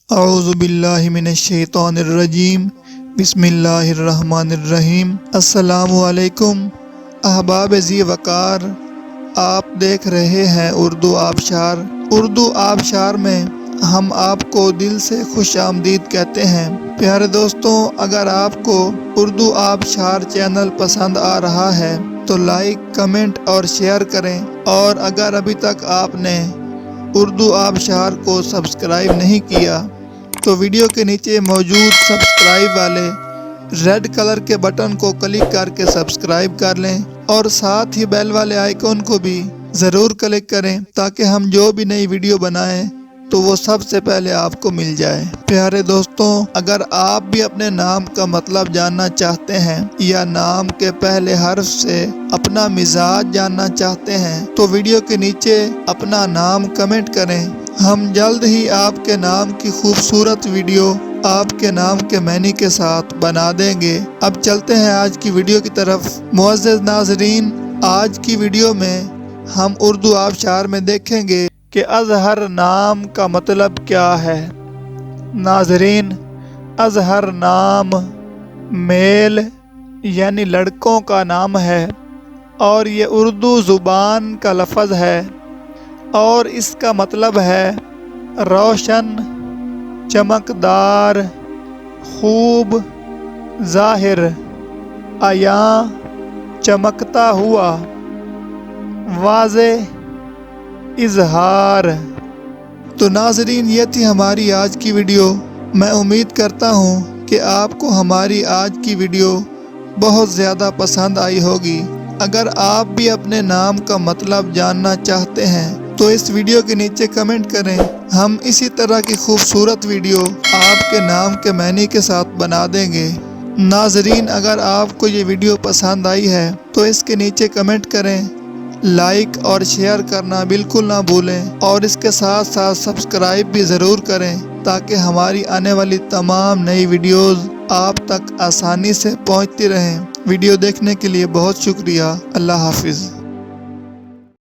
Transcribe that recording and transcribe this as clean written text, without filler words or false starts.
اعوذ باللہ من الشیطان الرجیم، بسم اللہ الرحمن الرحیم۔ السلام علیکم احباب ذی وقار، آپ دیکھ رہے ہیں اردو آبشار۔ اردو آبشار میں ہم آپ کو دل سے خوش آمدید کہتے ہیں۔ پیارے دوستوں، اگر آپ کو اردو آبشار چینل پسند آ رہا ہے تو لائک، کمنٹ اور شیئر کریں، اور اگر ابھی تک آپ نے اردو آبشار کو سبسکرائب نہیں کیا تو ویڈیو کے نیچے موجود سبسکرائب والے ریڈ کلر کے بٹن کو کلک کر کے سبسکرائب کر لیں، اور ساتھ ہی بیل والے آئیکن کو بھی ضرور کلک کریں تاکہ ہم جو بھی نئی ویڈیو بنائیں تو وہ سب سے پہلے آپ کو مل جائے۔ پیارے دوستوں، اگر آپ بھی اپنے نام کا مطلب جاننا چاہتے ہیں یا نام کے پہلے حرف سے اپنا مزاج جاننا چاہتے ہیں تو ویڈیو کے نیچے اپنا نام کمنٹ کریں۔ ہم جلد ہی آپ کے نام کی خوبصورت ویڈیو آپ کے نام کے معنی کے ساتھ بنا دیں گے۔ اب چلتے ہیں آج کی ویڈیو کی طرف۔ معزز ناظرین، آج کی ویڈیو میں ہم اردو آبشار میں دیکھیں گے کہ اظہر نام کا مطلب کیا ہے۔ ناظرین، اظہر نام میل یعنی لڑکوں کا نام ہے، اور یہ اردو زبان کا لفظ ہے، اور اس کا مطلب ہے روشن، چمکدار، خوب، ظاہر، عیاں، چمکتا ہوا، واضح، اظہار۔ تو ناظرین، یہ تھی ہماری آج کی ویڈیو۔ میں امید کرتا ہوں کہ آپ کو ہماری آج کی ویڈیو بہت زیادہ پسند آئی ہوگی۔ اگر آپ بھی اپنے نام کا مطلب جاننا چاہتے ہیں تو اس ویڈیو کے نیچے کمنٹ کریں۔ ہم اسی طرح کی خوبصورت ویڈیو آپ کے نام کے معنی کے ساتھ بنا دیں گے۔ ناظرین، اگر آپ کو یہ ویڈیو پسند آئی ہے تو اس کے نیچے کمنٹ کریں، لائک اور شیئر کرنا بالکل نہ بھولیں، اور اس کے ساتھ ساتھ سبسکرائب بھی ضرور کریں تاکہ ہماری آنے والی تمام نئی ویڈیوز آپ تک آسانی سے پہنچتی رہیں۔ ویڈیو دیکھنے کے لیے بہت شکریہ۔ اللہ حافظ۔